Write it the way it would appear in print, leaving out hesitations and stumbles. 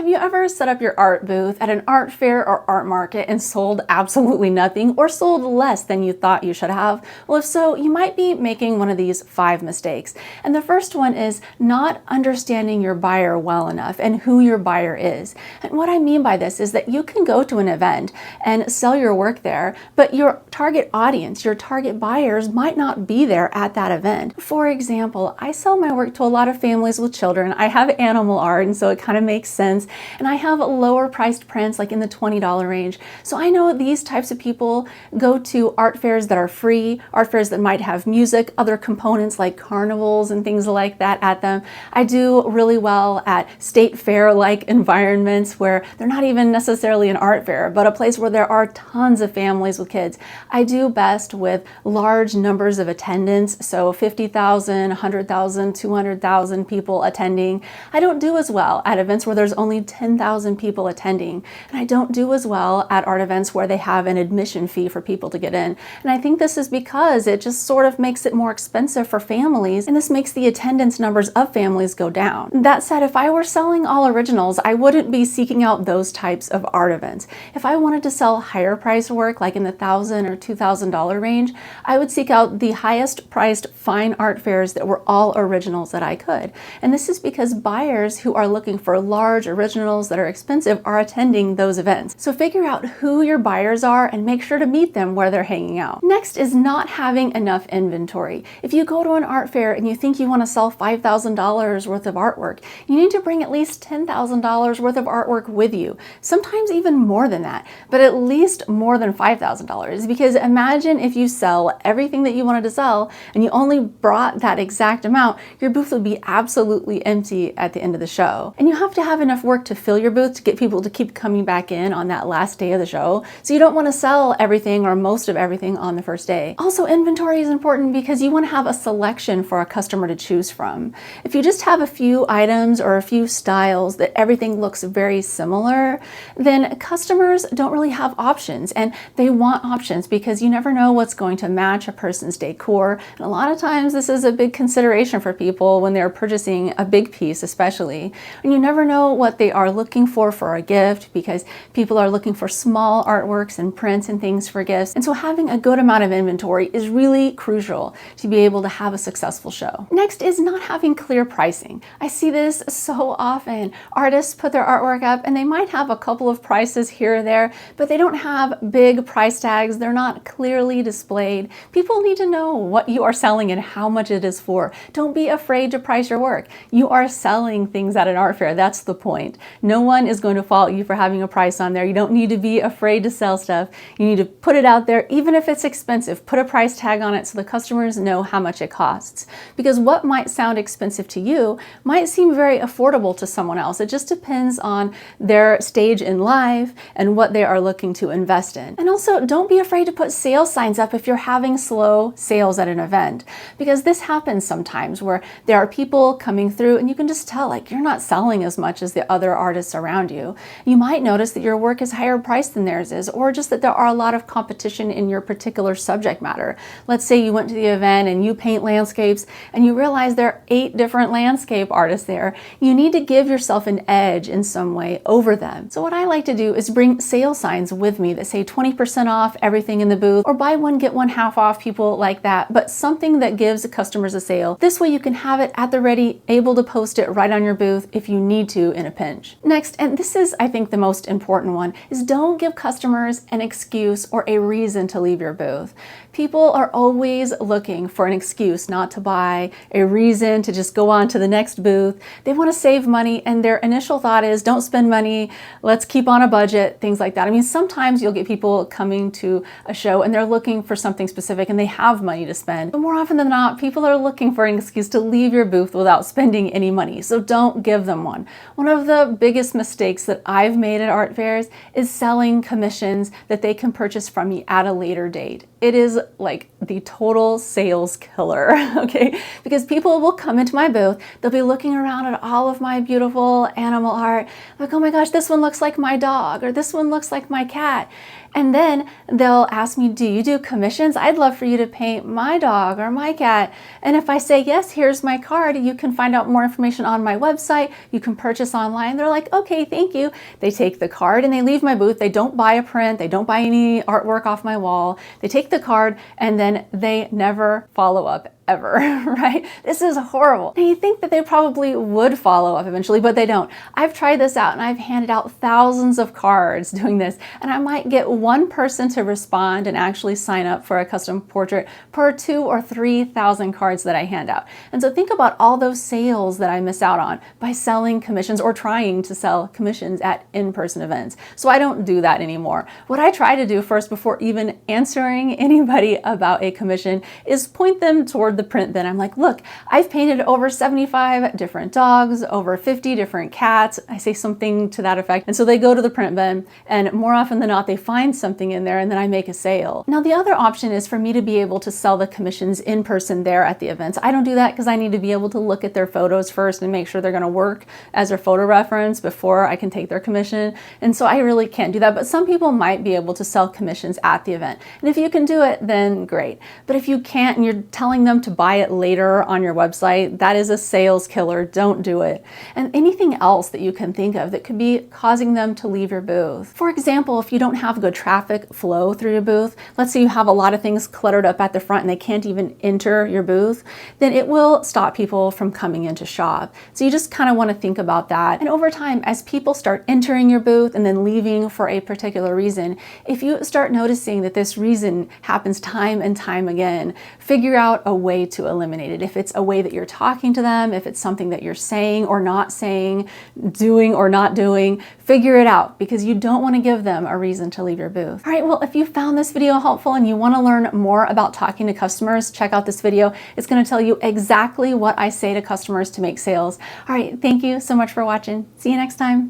Have you ever set up your art booth at an art fair or art market and sold absolutely nothing or sold less than you thought you should have? Well, if so, you might be making one of these 5 mistakes. And the first one is not understanding your buyer well enough and who your buyer is. And what I mean by this is that you can go to an event and sell your work there, but your target audience, your target buyers might not be there at that event. For example, I sell my work to a lot of families with children. I have animal art, and so it kind of makes sense. And I have lower priced prints like in the $20 range. So I know these types of people go to art fairs that are free, art fairs that might have music, other components like carnivals and things like that at them. I do really well at state fair-like environments where they're not even necessarily an art fair, but a place where there are tons of families with kids. I do best with large numbers of attendance, so 50,000, 100,000, 200,000 people attending. I don't do as well at events where there's only 10,000 people attending. And I don't do as well at art events where they have an admission fee for people to get in. And I think this is because it just sort of makes it more expensive for families, and this makes the attendance numbers of families go down. That said, if I were selling all originals, I wouldn't be seeking out those types of art events. If I wanted to sell higher priced work, like in the $1,000 or $2,000 range, I would seek out the highest priced fine art fairs that were all originals that I could. And this is because buyers who are looking for large originals that are expensive are attending those events. So figure out who your buyers are and make sure to meet them where they're hanging out. Next is not having enough inventory. If you go to an art fair and you think you want to sell $5,000 worth of artwork, you need to bring at least $10,000 worth of artwork with you. Sometimes even more than that, but at least more than $5,000, because imagine if you sell everything that you wanted to sell and you only brought that exact amount, your booth would be absolutely empty at the end of the show. And you have to have enough work to fill your booth to get people to keep coming back in on that last day of the show. So you don't want to sell everything or most of everything on the first day. Also, inventory is important because you want to have a selection for a customer to choose from. If you just have a few items or a few styles that everything looks very similar, then customers don't really have options, and they want options because you never know what's going to match a person's decor. And a lot of times this is a big consideration for people when they're purchasing a big piece, especially. And you never know what they are looking for a gift, because people are looking for small artworks and prints and things for gifts. And so having a good amount of inventory is really crucial to be able to have a successful show. Next is not having clear pricing. I see this so often. Artists put their artwork up and they might have a couple of prices here or there, but they don't have big price tags. They're not clearly displayed. People need to know what you are selling and how much it is for. Don't be afraid to price your work. You are selling things at an art fair. That's the point. No one is going to fault you for having a price on there. You don't need to be afraid to sell stuff. You need to put it out there, even if it's expensive. Put a price tag on it so the customers know how much it costs. Because what might sound expensive to you might seem very affordable to someone else. It just depends on their stage in life and what they are looking to invest in. And also, don't be afraid to put sales signs up if you're having slow sales at an event, because this happens sometimes where there are people coming through and you can just tell, like, you're not selling as much as the other artists around you. You might notice that your work is higher priced than theirs is, or just that there are a lot of competition in your particular subject matter. Let's say you went to the event and you paint landscapes and you realize there are 8 different landscape artists there. You need to give yourself an edge in some way over them. So what I like to do is bring sale signs with me that say 20% off everything in the booth, or buy one get one half off, people like that, but something that gives the customers a sale. This way you can have it at the ready, able to post it right on your booth if you need to in a pinch. Next, and this is I think the most important one, is don't give customers an excuse or a reason to leave your booth. People are always looking for an excuse not to buy, a reason to just go on to the next booth. They want to save money, and their initial thought is don't spend money, let's keep on a budget, things like that. I mean, sometimes you'll get people coming to a show and they're looking for something specific and they have money to spend. But more often than not, people are looking for an excuse to leave your booth without spending any money. So don't give them one. One of the biggest mistakes that I've made at art fairs is selling commissions that they can purchase from me at a later date. It is like the total sales killer, okay? Because people will come into my booth, they'll be looking around at all of my beautiful animal art, like, oh my gosh, this one looks like my dog, or this one looks like my cat. And then they'll ask me, do you do commissions? I'd love for you to paint my dog or my cat. And if I say, yes, here's my card, you can find out more information on my website, you can purchase online. and they're like, okay, thank you. They take the card and they leave my booth. They don't buy a print. They don't buy any artwork off my wall. They take the card and then they never follow up ever, right? This is horrible. Now you think that they probably would follow up eventually, but they don't. I've tried this out and I've handed out thousands of cards doing this, and I might get one person to respond and actually sign up for a custom portrait per 2,000 or 3,000 cards that I hand out. And so think about all those sales that I miss out on by selling commissions or trying to sell commissions at in-person events. So I don't do that anymore. What I try to do first before even answering anybody about a commission is point them toward the print bin. I'm like, look, I've painted over 75 different dogs, over 50 different cats. I say something to that effect. And so they go to the print bin, and more often than not, they find something in there, and then I make a sale. Now, the other option is for me to be able to sell the commissions in person there at the events. I don't do that because I need to be able to look at their photos first and make sure they're going to work as their photo reference before I can take their commission. And so I really can't do that. But some people might be able to sell commissions at the event. And if you can do it, then great. But if you can't and you're telling them to buy it later on your website, that is a sales killer. Don't do it. And anything else that you can think of that could be causing them to leave your booth. For example, if you don't have good traffic flow through your booth, let's say you have a lot of things cluttered up at the front and they can't even enter your booth, then it will stop people from coming in to shop. So you just kind of want to think about that. And over time, as people start entering your booth and then leaving for a particular reason, if you start noticing that this reason happens time and time again, figure out a way to eliminate it. If it's a way that you're talking to them, if it's something that you're saying or not saying, doing or not doing, figure it out, because you don't want to give them a reason to leave your booth. All right, well, if you found this video helpful and you want to learn more about talking to customers, check out this video. It's going to tell you exactly what I say to customers to make sales. All right, thank you so much for watching. See you next time.